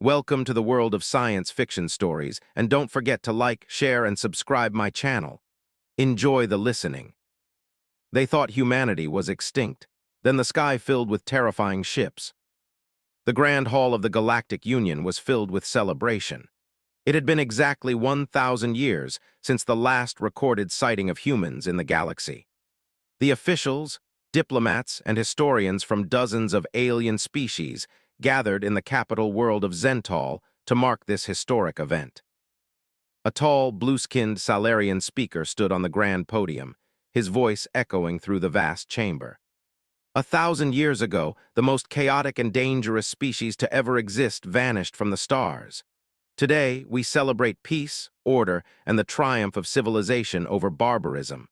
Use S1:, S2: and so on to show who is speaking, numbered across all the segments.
S1: Welcome to the world of science fiction stories, and don't forget to like, share, and subscribe my channel. Enjoy the listening. They thought humanity was extinct. Then the sky filled with terrifying ships. The Grand Hall of the Galactic Union was filled with celebration. It had been exactly 1,000 years since the last recorded sighting of humans in the galaxy. The officials, diplomats, and historians from dozens of alien species gathered in the capital world of Zental to mark this historic event. A tall, blue-skinned Salarian speaker stood on the grand podium, his voice echoing through the vast chamber. 1,000 years ago, the most chaotic and dangerous species to ever exist vanished from the stars. Today, we celebrate peace, order, and the triumph of civilization over barbarism.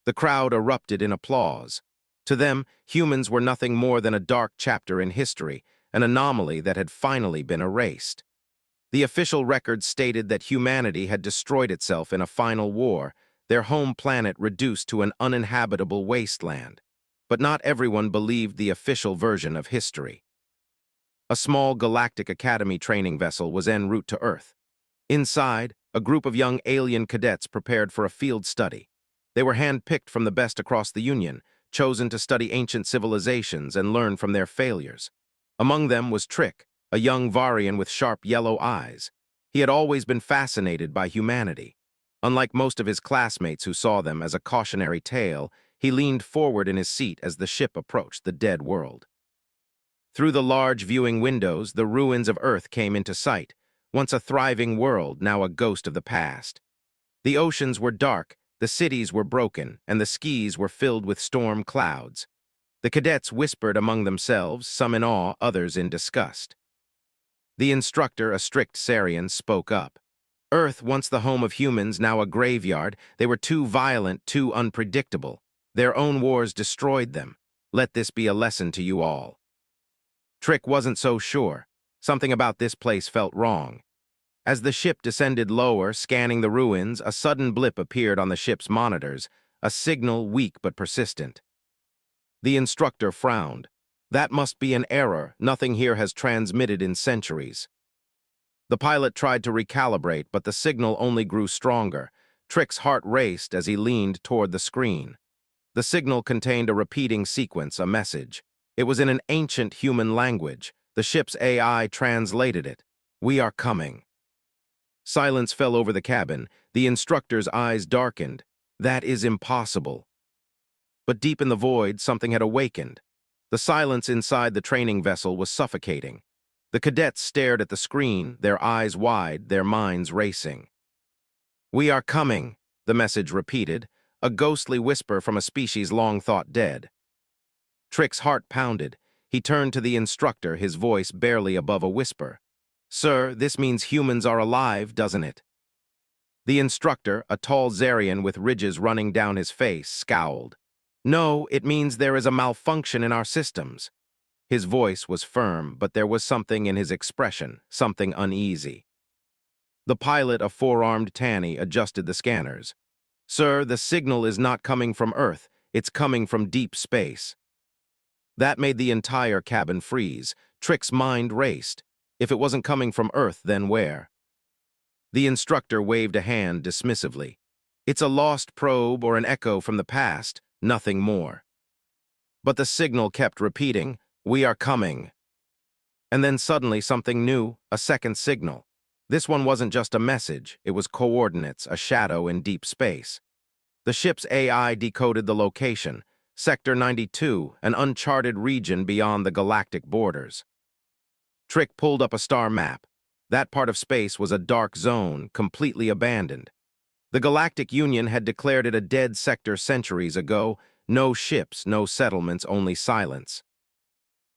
S1: The crowd erupted in applause. To them, humans were nothing more than a dark chapter in history, an anomaly that had finally been erased. The official records stated that humanity had destroyed itself in a final war, their home planet reduced to an uninhabitable wasteland. But not everyone believed the official version of history. A small Galactic Academy training vessel was en route to Earth. Inside, a group of young alien cadets prepared for a field study. They were hand-picked from the best across the Union, chosen to study ancient civilizations and learn from their failures. Among them was Trick, a young Varian with sharp yellow eyes. He had always been fascinated by humanity. Unlike most of his classmates who saw them as a cautionary tale, he leaned forward in his seat as the ship approached the dead world. Through the large viewing windows, the ruins of Earth came into sight, once a thriving world, now a ghost of the past. The oceans were dark, the cities were broken, and the skies were filled with storm clouds. The cadets whispered among themselves, some in awe, others in disgust. The instructor, a strict Sarian, spoke up. Earth, once the home of humans, now a graveyard, they were too violent, too unpredictable. Their own wars destroyed them. Let this be a lesson to you all. Trick wasn't so sure. Something about this place felt wrong. As the ship descended lower, scanning the ruins, a sudden blip appeared on the ship's monitors, a signal weak but persistent. The instructor frowned. That must be an error. Nothing here has transmitted in centuries. The pilot tried to recalibrate, but the signal only grew stronger. Trick's heart raced as he leaned toward the screen. The signal contained a repeating sequence, a message. It was in an ancient human language. The ship's AI translated it. "We are coming." Silence fell over the cabin. The instructor's eyes darkened. That is impossible. But deep in the void, something had awakened. The silence inside the training vessel was suffocating. The cadets stared at the screen, their eyes wide, their minds racing. "We are coming," the message repeated, a ghostly whisper from a species long thought dead. Trick's heart pounded. He turned to the instructor, his voice barely above a whisper. "Sir, this means humans are alive, doesn't it?" The instructor, a tall Zarian with ridges running down his face, scowled. "No, it means there is a malfunction in our systems." His voice was firm, but there was something in his expression, something uneasy. The pilot, a four-armed Tanny, adjusted the scanners. "Sir, the signal is not coming from Earth, it's coming from deep space." That made the entire cabin freeze. Trick's mind raced. If it wasn't coming from Earth, then where? The instructor waved a hand dismissively. "It's a lost probe or an echo from the past, nothing more." But the signal kept repeating, "We are coming." And then suddenly something new, a second signal. This one wasn't just a message, it was coordinates, a shadow in deep space. The ship's AI decoded the location, Sector 92, an uncharted region beyond the galactic borders. Trick pulled up a star map. That part of space was a dark zone, completely abandoned. The Galactic Union had declared it a dead sector centuries ago. No ships, no settlements, only silence.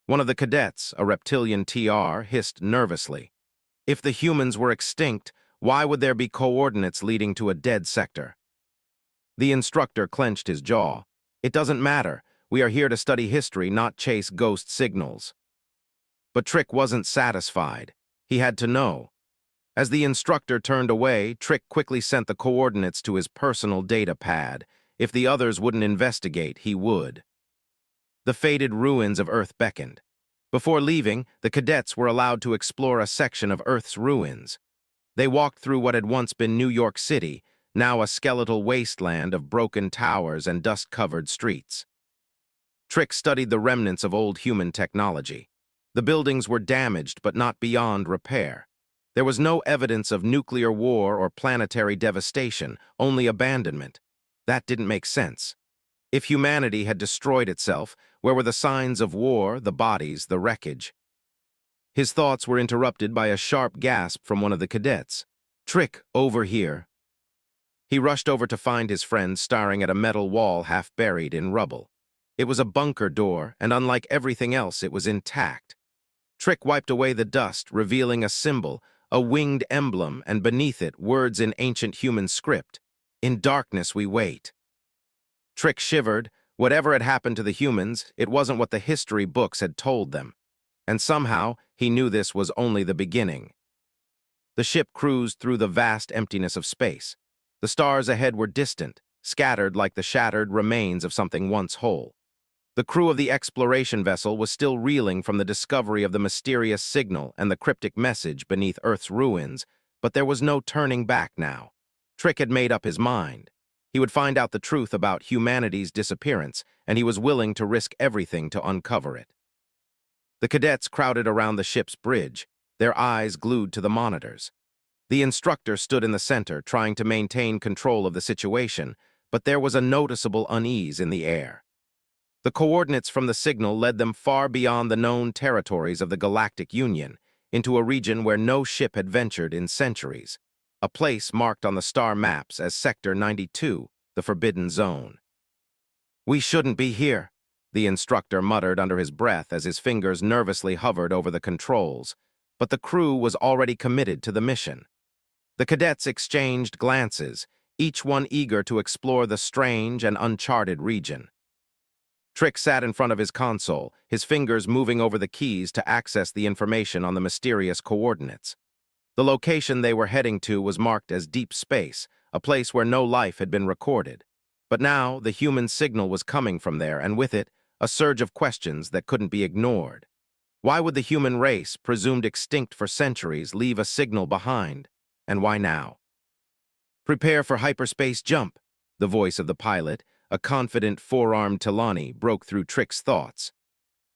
S1: One of the cadets, a reptilian TR, hissed nervously. If the humans were extinct, why would there be coordinates leading to a dead sector? The instructor clenched his jaw. "It doesn't matter. We are here to study history, not chase ghost signals." But Trick wasn't satisfied. He had to know. As the instructor turned away, Trick quickly sent the coordinates to his personal data pad. If the others wouldn't investigate, he would. The faded ruins of Earth beckoned. Before leaving, the cadets were allowed to explore a section of Earth's ruins. They walked through what had once been New York City, now a skeletal wasteland of broken towers and dust-covered streets. Trick studied the remnants of old human technology. The buildings were damaged but not beyond repair. There was no evidence of nuclear war or planetary devastation, only abandonment. That didn't make sense. If humanity had destroyed itself, where were the signs of war, the bodies, the wreckage? His thoughts were interrupted by a sharp gasp from one of the cadets. "Trick, over here." He rushed over to find his friend staring at a metal wall half buried in rubble. It was a bunker door, and unlike everything else, it was intact. Trick wiped away the dust, revealing a symbol, a winged emblem, and beneath it, words in ancient human script. "In darkness we wait." Trick shivered. Whatever had happened to the humans, it wasn't what the history books had told them. And somehow, he knew this was only the beginning. The ship cruised through the vast emptiness of space. The stars ahead were distant, scattered like the shattered remains of something once whole. The crew of the exploration vessel was still reeling from the discovery of the mysterious signal and the cryptic message beneath Earth's ruins, but there was no turning back now. Trick had made up his mind. He would find out the truth about humanity's disappearance, and he was willing to risk everything to uncover it. The cadets crowded around the ship's bridge, their eyes glued to the monitors. The instructor stood in the center, trying to maintain control of the situation, but there was a noticeable unease in the air. The coordinates from the signal led them far beyond the known territories of the Galactic Union, into a region where no ship had ventured in centuries, a place marked on the star maps as Sector 92, the Forbidden Zone. "We shouldn't be here," the instructor muttered under his breath as his fingers nervously hovered over the controls, but the crew was already committed to the mission. The cadets exchanged glances, each one eager to explore the strange and uncharted region. Trick sat in front of his console, his fingers moving over the keys to access the information on the mysterious coordinates. The location they were heading to was marked as deep space, a place where no life had been recorded. But now, the human signal was coming from there, and with it, a surge of questions that couldn't be ignored. Why would the human race, presumed extinct for centuries, leave a signal behind? And why now? "Prepare for hyperspace jump," the voice of the pilot, a confident four-armed Talani, broke through Trick's thoughts.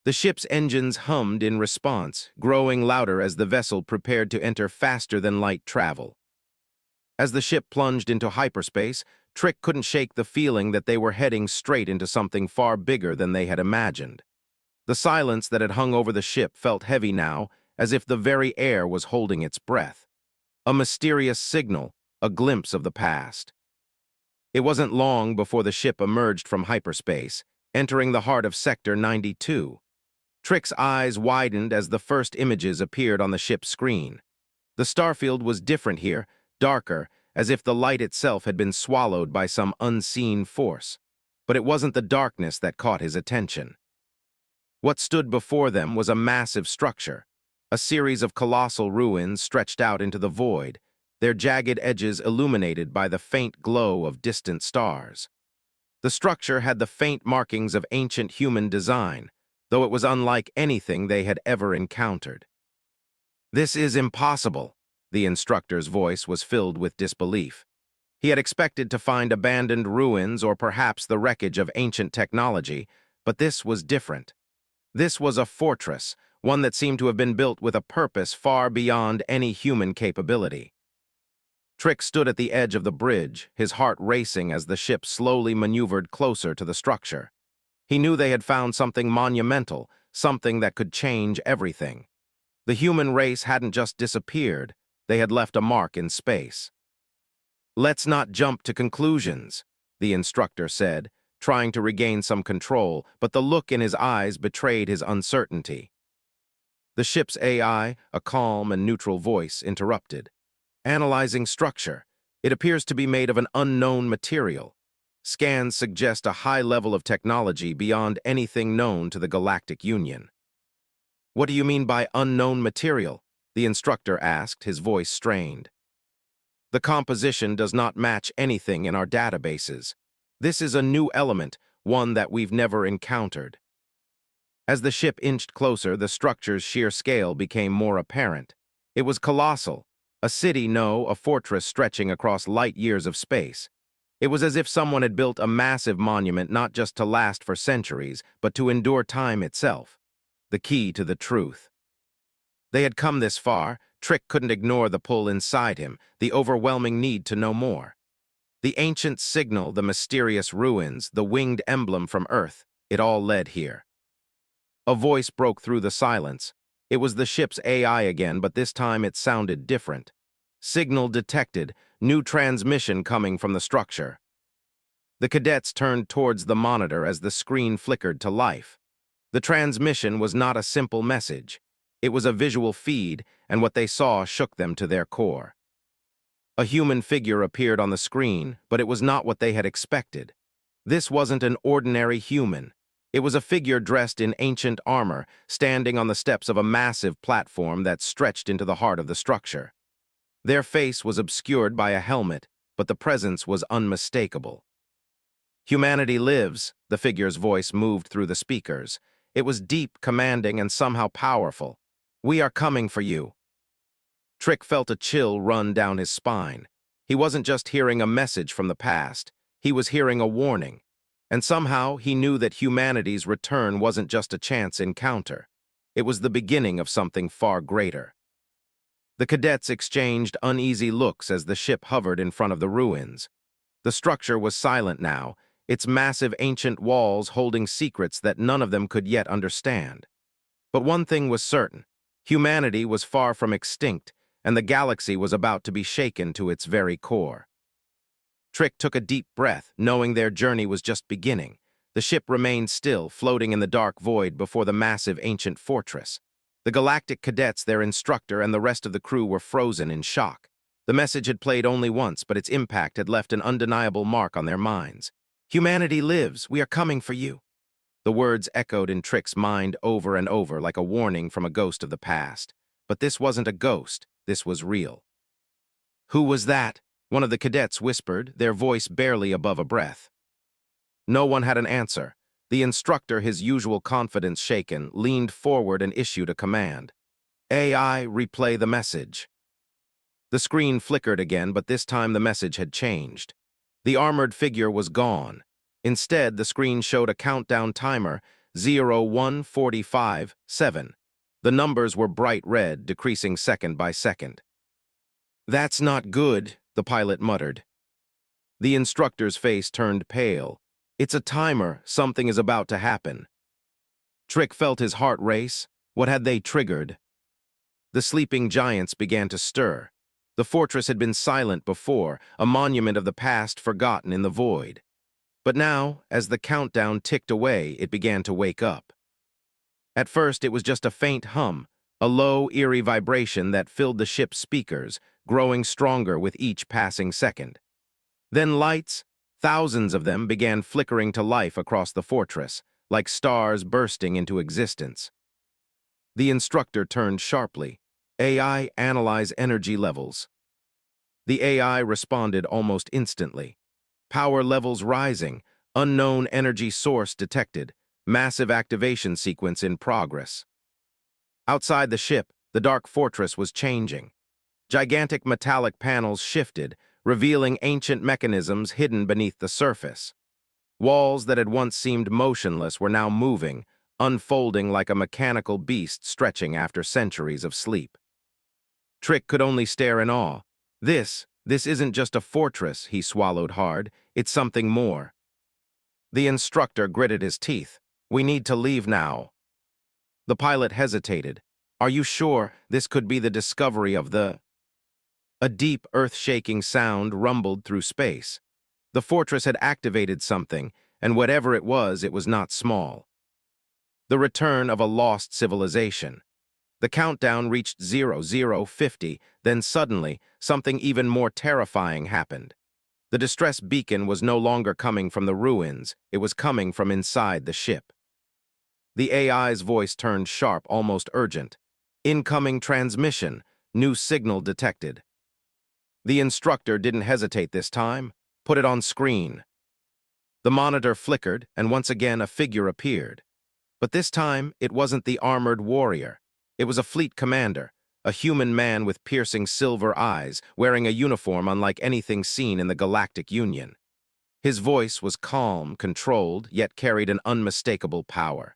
S1: The ship's engines hummed in response, growing louder as the vessel prepared to enter faster-than-light travel. As the ship plunged into hyperspace, Trick couldn't shake the feeling that they were heading straight into something far bigger than they had imagined. The silence that had hung over the ship felt heavy now, as if the very air was holding its breath. A mysterious signal, a glimpse of the past. It wasn't long before the ship emerged from hyperspace, entering the heart of Sector 92. Trick's eyes widened as the first images appeared on the ship's screen. The starfield was different here, darker, as if the light itself had been swallowed by some unseen force. But it wasn't the darkness that caught his attention. What stood before them was a massive structure, a series of colossal ruins stretched out into the void, their jagged edges illuminated by the faint glow of distant stars. The structure had the faint markings of ancient human design, though it was unlike anything they had ever encountered. "This is impossible," the instructor's voice was filled with disbelief. He had expected to find abandoned ruins or perhaps the wreckage of ancient technology, but this was different. This was a fortress, one that seemed to have been built with a purpose far beyond any human capability. Trick stood at the edge of the bridge, his heart racing as the ship slowly maneuvered closer to the structure. He knew they had found something monumental, something that could change everything. The human race hadn't just disappeared, they had left a mark in space. "Let's not jump to conclusions," the instructor said, trying to regain some control, but the look in his eyes betrayed his uncertainty. The ship's AI, a calm and neutral voice, interrupted. "Analyzing structure. It appears to be made of an unknown material. Scans suggest a high level of technology beyond anything known to the Galactic Union." "What do you mean by unknown material?" the instructor asked, his voice strained. "The composition does not match anything in our databases. This is a new element, one that we've never encountered." As the ship inched closer, the structure's sheer scale became more apparent. It was colossal, a city, no, a fortress stretching across light years of space. It was as if someone had built a massive monument not just to last for centuries, but to endure time itself. The key to the truth. They had come this far. Trick couldn't ignore the pull inside him, the overwhelming need to know more. The ancient signal, the mysterious ruins, the winged emblem from Earth, it all led here. A voice broke through the silence. It was the ship's AI again, but this time it sounded different. Signal detected, new transmission coming from the structure. The cadets turned towards the monitor as the screen flickered to life. The transmission was not a simple message. It was a visual feed, and what they saw shook them to their core. A human figure appeared on the screen, but it was not what they had expected. This wasn't an ordinary human. It was a figure dressed in ancient armor, standing on the steps of a massive platform that stretched into the heart of the structure. Their face was obscured by a helmet, but the presence was unmistakable. "Humanity lives," the figure's voice moved through the speakers. It was deep, commanding, and somehow powerful. "We are coming for you." Trick felt a chill run down his spine. He wasn't just hearing a message from the past. He was hearing a warning. And somehow he knew that humanity's return wasn't just a chance encounter. It was the beginning of something far greater. The cadets exchanged uneasy looks as the ship hovered in front of the ruins. The structure was silent now, its massive ancient walls holding secrets that none of them could yet understand. But one thing was certain: humanity was far from extinct, and the galaxy was about to be shaken to its very core. Trick took a deep breath, knowing their journey was just beginning. The ship remained still, floating in the dark void before the massive ancient fortress. The Galactic cadets, their instructor, and the rest of the crew were frozen in shock. The message had played only once, but its impact had left an undeniable mark on their minds. "Humanity lives. We are coming for you." The words echoed in Trick's mind over and over like a warning from a ghost of the past. But this wasn't a ghost. This was real. "Who was that?" one of the cadets whispered, their voice barely above a breath. No one had an answer. The instructor, his usual confidence shaken, leaned forward and issued a command. "AI, replay the message." The screen flickered again, but this time the message had changed. The armored figure was gone. Instead, the screen showed a countdown timer, 0, 1, 45, 7. The numbers were bright red, decreasing second by second. "That's not good," the pilot muttered. The instructor's face turned pale. "It's a timer. Something is about to happen." Trick felt his heart race. What had they triggered? The sleeping giants began to stir. The fortress had been silent before, a monument of the past forgotten in the void. But now, as the countdown ticked away, it began to wake up. At first, it was just a faint hum, a low, eerie vibration that filled the ship's speakers, growing stronger with each passing second. Then lights, thousands of them, began flickering to life across the fortress, like stars bursting into existence. The instructor turned sharply. "AI, analyze energy levels." The AI responded almost instantly. "Power levels rising, unknown energy source detected, massive activation sequence in progress." Outside the ship, the dark fortress was changing. Gigantic metallic panels shifted, revealing ancient mechanisms hidden beneath the surface. Walls that had once seemed motionless were now moving, unfolding like a mechanical beast stretching after centuries of sleep. Trick could only stare in awe. This isn't just a fortress," he swallowed hard. "It's something more." The instructor gritted his teeth. "We need to leave now." The pilot hesitated. "Are you sure this could be the discovery of the—" A deep, earth-shaking sound rumbled through space. The fortress had activated something, and whatever it was not small. The return of a lost civilization. The countdown reached 0, 0, 50, then suddenly, something even more terrifying happened. The distress beacon was no longer coming from the ruins, it was coming from inside the ship. The AI's voice turned sharp, almost urgent. "Incoming transmission, new signal detected." The instructor didn't hesitate this time. "Put it on screen." The monitor flickered, and once again a figure appeared. But this time, it wasn't the armored warrior. It was a fleet commander, a human man with piercing silver eyes, wearing a uniform unlike anything seen in the Galactic Union. His voice was calm, controlled, yet carried an unmistakable power.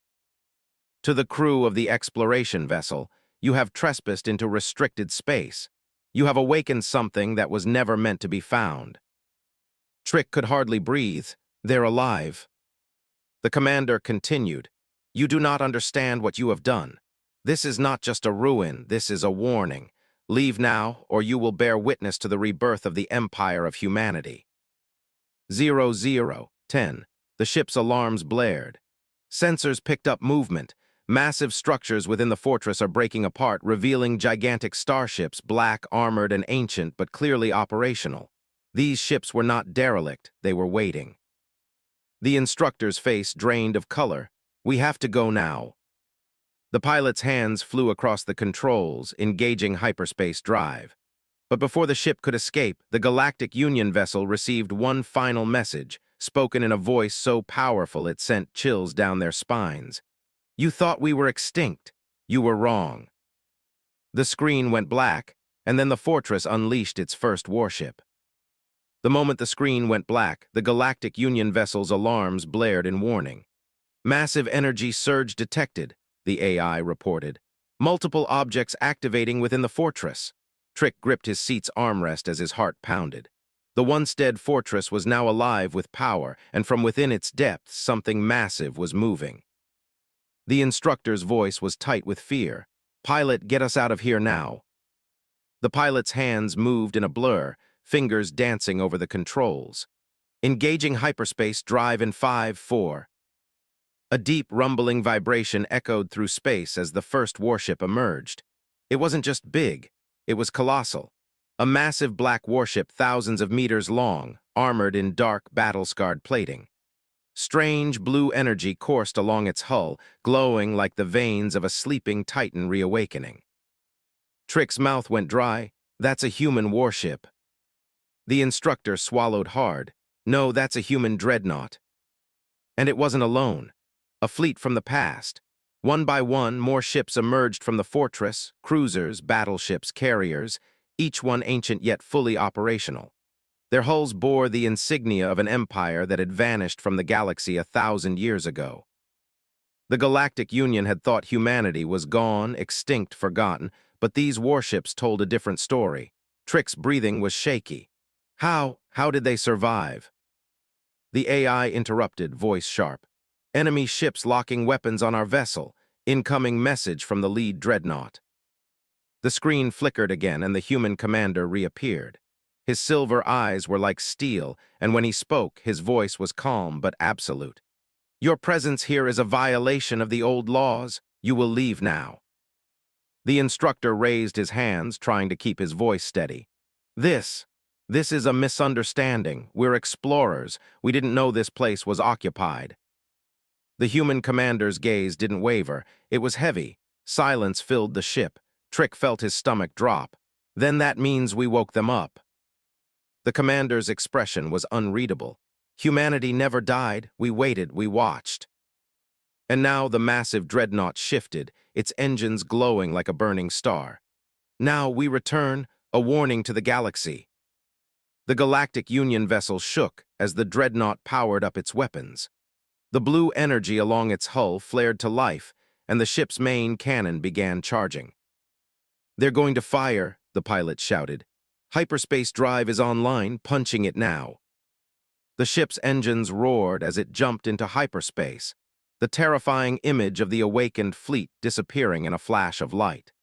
S1: To the crew of the exploration vessel, you have trespassed into restricted space. You have awakened something that was never meant to be found. Trick could hardly breathe. They're alive. The commander continued, "You do not understand what you have done. This is not just a ruin, this is a warning. Leave now, or you will bear witness to the rebirth of the empire of humanity." 0010. The ship's alarms blared. Sensors picked up movement. Massive structures within the fortress are breaking apart, revealing gigantic starships, black, armored, and ancient, but clearly operational. These ships were not derelict, they were waiting. The instructor's face drained of color. "We have to go now." The pilot's hands flew across the controls, engaging hyperspace drive. But before the ship could escape, the Galactic Union vessel received one final message, spoken in a voice so powerful it sent chills down their spines. "You thought we were extinct. You were wrong." The screen went black, and then the fortress unleashed its first warship. The moment the screen went black, the Galactic Union vessel's alarms blared in warning. "Massive energy surge detected," the AI reported. "Multiple objects activating within the fortress." Trick gripped his seat's armrest as his heart pounded. The once-dead fortress was now alive with power, and from within its depths, something massive was moving. The instructor's voice was tight with fear. "Pilot, get us out of here now." The pilot's hands moved in a blur, fingers dancing over the controls. "Engaging hyperspace drive in 5, 4. A deep, rumbling vibration echoed through space as the first warship emerged. It wasn't just big. It was colossal. A massive black warship thousands of meters long, armored in dark, battle-scarred plating. Strange blue energy coursed along its hull, glowing like the veins of a sleeping titan reawakening. Trick's mouth went dry. "That's a human warship." The instructor swallowed hard. "No, that's a human dreadnought." And it wasn't alone. A fleet from the past. One by one, more ships emerged from the fortress, cruisers, battleships, carriers, each one ancient yet fully operational. Their hulls bore the insignia of an empire that had vanished from the galaxy 1,000 years ago. The Galactic Union had thought humanity was gone, extinct, forgotten, but these warships told a different story. Trick's breathing was shaky. How did they survive?" The AI interrupted, voice sharp. "Enemy ships locking weapons on our vessel. Incoming message from the lead dreadnought." The screen flickered again, and the human commander reappeared. His silver eyes were like steel, and when he spoke, his voice was calm but absolute. "Your presence here is a violation of the old laws. You will leave now." The instructor raised his hands, trying to keep his voice steady. This is a misunderstanding. We're explorers. We didn't know this place was occupied." The human commander's gaze didn't waver. It was heavy. Silence filled the ship. Trick felt his stomach drop. "Then that means we woke them up." The commander's expression was unreadable. "Humanity never died. We waited, we watched." And now the massive dreadnought shifted, its engines glowing like a burning star. "Now we return, a warning to the galaxy." The Galactic Union vessel shook as the dreadnought powered up its weapons. The blue energy along its hull flared to life, and the ship's main cannon began charging. "They're going to fire," the pilot shouted. "Hyperspace drive is online, punching it now." The ship's engines roared as it jumped into hyperspace, the terrifying image of the awakened fleet disappearing in a flash of light.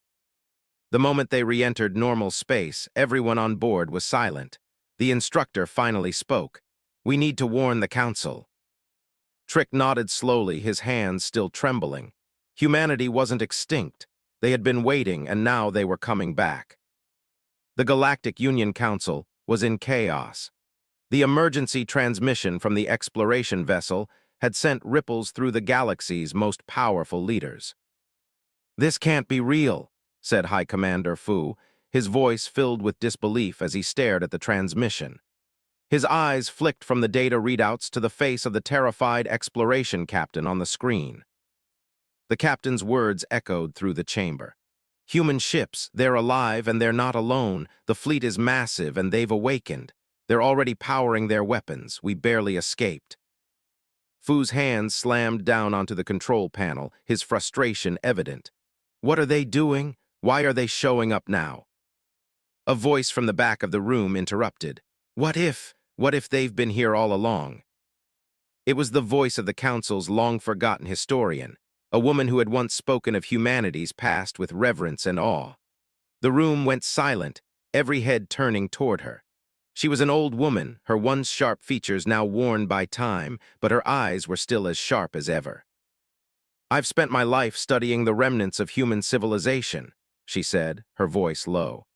S1: The moment they re-entered normal space, everyone on board was silent. The instructor finally spoke. "We need to warn the council." Trick nodded slowly, his hands still trembling. Humanity wasn't extinct. They had been waiting, and now they were coming back. The Galactic Union Council was in chaos. The emergency transmission from the exploration vessel had sent ripples through the galaxy's most powerful leaders. "This can't be real," said High Commander Fu, his voice filled with disbelief as he stared at the transmission. His eyes flicked from the data readouts to the face of the terrified exploration captain on the screen. The captain's words echoed through the chamber. Human ships, they're alive and they're not alone. The fleet is massive and they've awakened. They're already powering their weapons. We barely escaped. Fu's hands slammed down onto the control panel, his frustration evident. What are they doing? Why are they showing up now? A voice from the back of the room interrupted. What if? What if they've been here all along? It was the voice of the Council's long-forgotten historian, a woman who had once spoken of humanity's past with reverence and awe. The room went silent, every head turning toward her. She was an old woman, her once sharp features now worn by time, but her eyes were still as sharp as ever. I've spent my life studying the remnants of human civilization, she said, her voice low.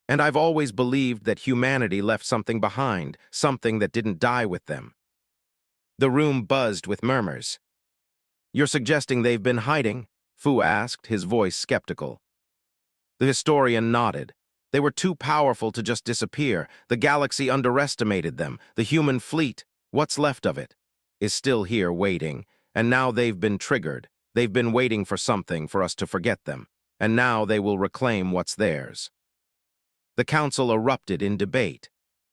S1: And I've always believed that humanity left something behind, something that didn't die with them. The room buzzed with murmurs. You're suggesting they've been hiding? Fu asked, his voice skeptical. The historian nodded. They were too powerful to just disappear. The galaxy underestimated them. The human fleet, what's left of it, is still here waiting. And now they've been triggered. They've been waiting for something for us to forget them. And now they will reclaim what's theirs. The council erupted in debate.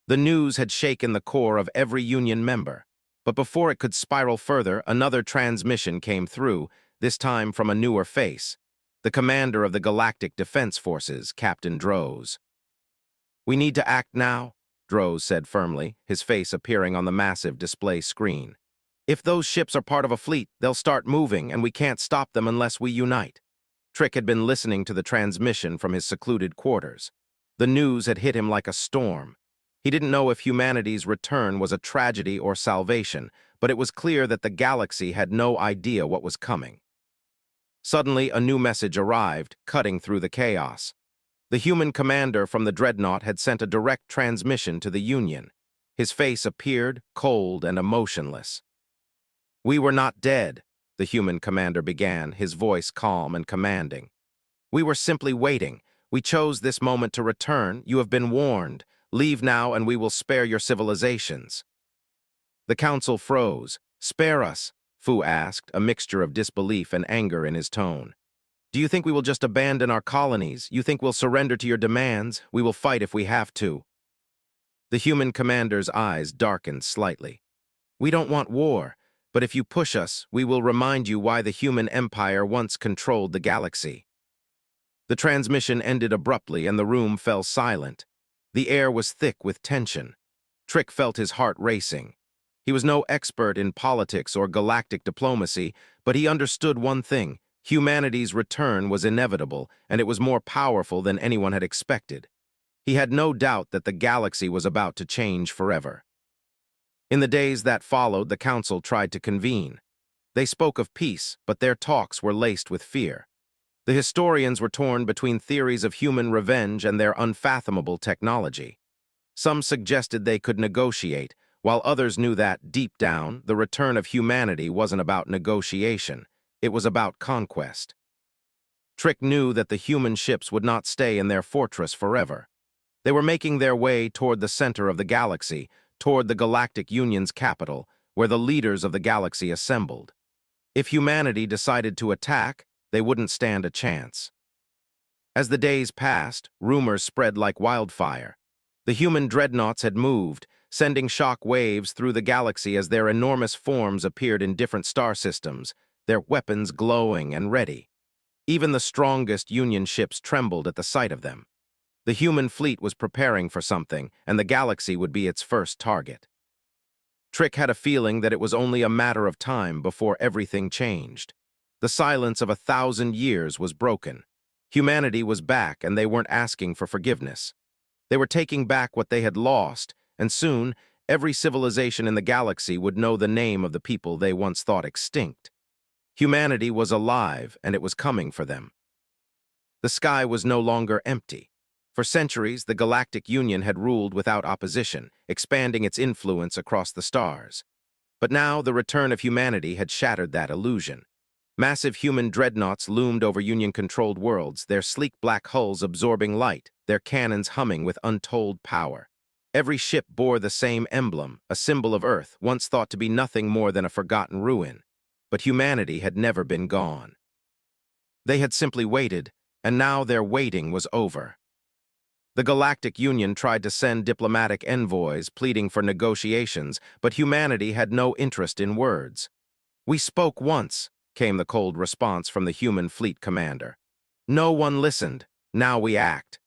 S1: The news had shaken the core of every Union member. But before it could spiral further, another transmission came through, this time from a newer face. The commander of the Galactic Defense Forces, Captain Droz. We need to act now, Droz said firmly, his face appearing on the massive display screen. If those ships are part of a fleet, they'll start moving, and we can't stop them unless we unite. Trick had been listening to the transmission from his secluded quarters. The news had hit him like a storm. He didn't know if humanity's return was a tragedy or salvation, but it was clear that the galaxy had no idea what was coming. Suddenly, a new message arrived, cutting through the chaos. The human commander from the dreadnought had sent a direct transmission to the Union. His face appeared, cold and emotionless. We were not dead, the human commander began, his voice calm and commanding. We were simply waiting. We chose this moment to return. You have been warned. Leave now and we will spare your civilizations. The council froze. Spare us, Fu asked, a mixture of disbelief and anger in his tone. Do you think we will just abandon our colonies? You think we'll surrender to your demands? We will fight if we have to. The human commander's eyes darkened slightly. We don't want war, but if you push us, we will remind you why the human empire once controlled the galaxy. The transmission ended abruptly and the room fell silent. The air was thick with tension. Trick felt his heart racing. He was no expert in politics or galactic diplomacy, but he understood one thing. Humanity's return was inevitable, and it was more powerful than anyone had expected. He had no doubt that the galaxy was about to change forever. In the days that followed, the council tried to convene. They spoke of peace, but their talks were laced with fear. The historians were torn between theories of human revenge and their unfathomable technology. Some suggested they could negotiate, while others knew that, deep down, the return of humanity wasn't about negotiation. It was about conquest. Trick knew that the human ships would not stay in their fortress forever. They were making their way toward the center of the galaxy, toward the Galactic Union's capital, where the leaders of the galaxy assembled. If humanity decided to attack, they wouldn't stand a chance. As the days passed, rumors spread like wildfire. The human dreadnoughts had moved, sending shock waves through the galaxy as their enormous forms appeared in different star systems, their weapons glowing and ready. Even the strongest Union ships trembled at the sight of them. The human fleet was preparing for something, and the galaxy would be its first target. Trick had a feeling that it was only a matter of time before everything changed. The silence of 1,000 years was broken. Humanity was back, and they weren't asking for forgiveness. They were taking back what they had lost, and soon, every civilization in the galaxy would know the name of the people they once thought extinct. Humanity was alive, and it was coming for them. The sky was no longer empty. For centuries, the Galactic Union had ruled without opposition, expanding its influence across the stars. But now, the return of humanity had shattered that illusion. Massive human dreadnoughts loomed over Union-controlled worlds, their sleek black hulls absorbing light, their cannons humming with untold power. Every ship bore the same emblem, a symbol of Earth, once thought to be nothing more than a forgotten ruin. But humanity had never been gone. They had simply waited, and now their waiting was over. The Galactic Union tried to send diplomatic envoys pleading for negotiations, but humanity had no interest in words. "We spoke once," came the cold response from the human fleet commander. "No one listened. Now we act."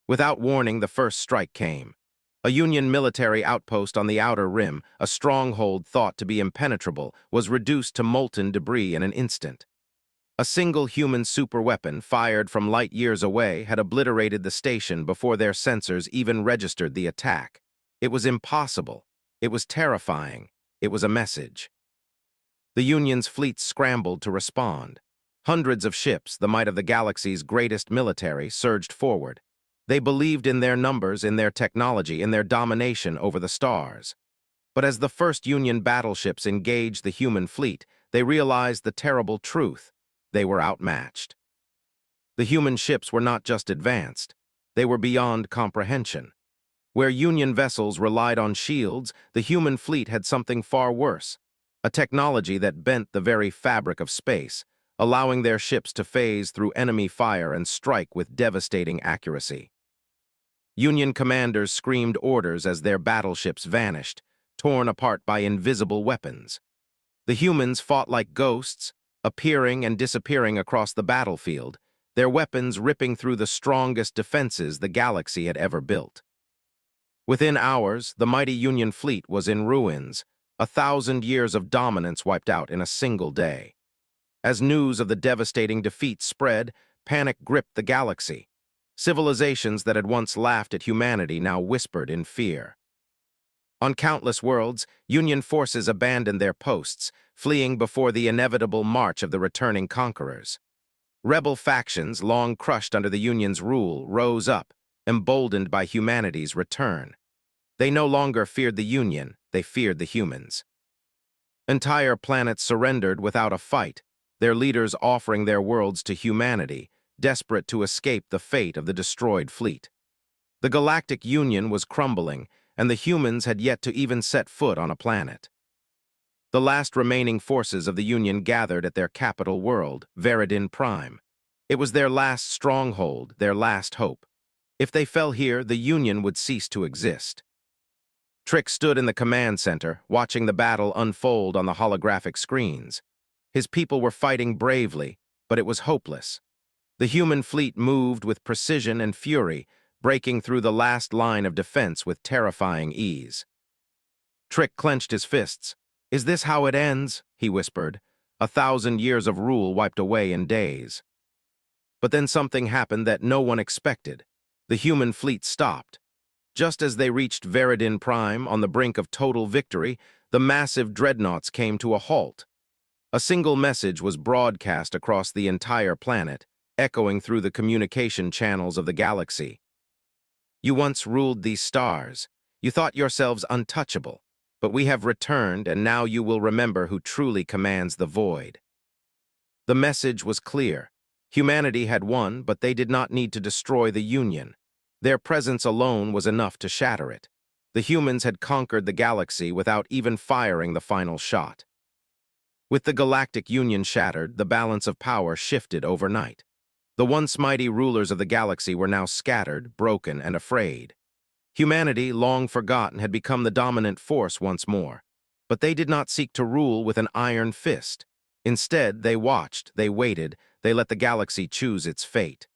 S1: Without warning, the first strike came. A Union military outpost on the outer rim, a stronghold thought to be impenetrable, was reduced to molten debris in an instant. A single human superweapon fired from light years away had obliterated the station before their sensors even registered the attack. It was impossible. It was terrifying. It was a message. The Union's fleet scrambled to respond. Hundreds of ships, the might of the galaxy's greatest military, surged forward. They believed in their numbers, in their technology, in their domination over the stars. But as the first Union battleships engaged the human fleet, they realized the terrible truth. They were outmatched. The human ships were not just advanced. They were beyond comprehension. Where Union vessels relied on shields, the human fleet had something far worse. A technology that bent the very fabric of space, allowing their ships to phase through enemy fire and strike with devastating accuracy. Union commanders screamed orders as their battleships vanished, torn apart by invisible weapons. The humans fought like ghosts, appearing and disappearing across the battlefield, their weapons ripping through the strongest defenses the galaxy had ever built. Within hours, the mighty Union fleet was in ruins, 1,000 years of dominance wiped out in a single day. As news of the devastating defeat spread, panic gripped the galaxy. Civilizations that had once laughed at humanity now whispered in fear. On countless worlds, Union forces abandoned their posts, fleeing before the inevitable march of the returning conquerors. Rebel factions, long crushed under the Union's rule, rose up, emboldened by humanity's return. They no longer feared the Union, they feared the humans. Entire planets surrendered without a fight, their leaders offering their worlds to humanity, desperate to escape the fate of the destroyed fleet. The Galactic Union was crumbling, and the humans had yet to even set foot on a planet. The last remaining forces of the Union gathered at their capital world, Veridin Prime. It was their last stronghold, their last hope. If they fell here, the Union would cease to exist. Trick stood in the command center, watching the battle unfold on the holographic screens. His people were fighting bravely, but it was hopeless. The human fleet moved with precision and fury, breaking through the last line of defense with terrifying ease. Trick clenched his fists. "Is this how it ends?" he whispered. 1,000 years of rule wiped away in days. But then something happened that no one expected. The human fleet stopped. Just as they reached Veridin Prime on the brink of total victory, the massive dreadnoughts came to a halt. A single message was broadcast across the entire planet, echoing through the communication channels of the galaxy. "You once ruled these stars. You thought yourselves untouchable. But we have returned, and now you will remember who truly commands the void." The message was clear. Humanity had won, but they did not need to destroy the Union. Their presence alone was enough to shatter it. The humans had conquered the galaxy without even firing the final shot. With the Galactic Union shattered, the balance of power shifted overnight. The once mighty rulers of the galaxy were now scattered, broken, and afraid. Humanity, long forgotten, had become the dominant force once more. But they did not seek to rule with an iron fist. Instead, they watched, they waited, they let the galaxy choose its fate.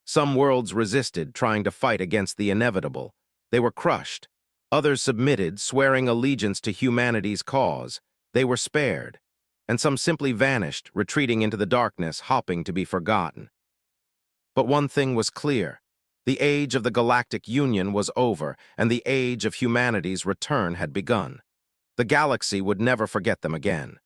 S1: Some worlds resisted, trying to fight against the inevitable. They were crushed. Others submitted, swearing allegiance to humanity's cause. They were spared. And some simply vanished, retreating into the darkness, hoping to be forgotten. But one thing was clear. The age of the Galactic Union was over, and the age of humanity's return had begun. The galaxy would never forget them again.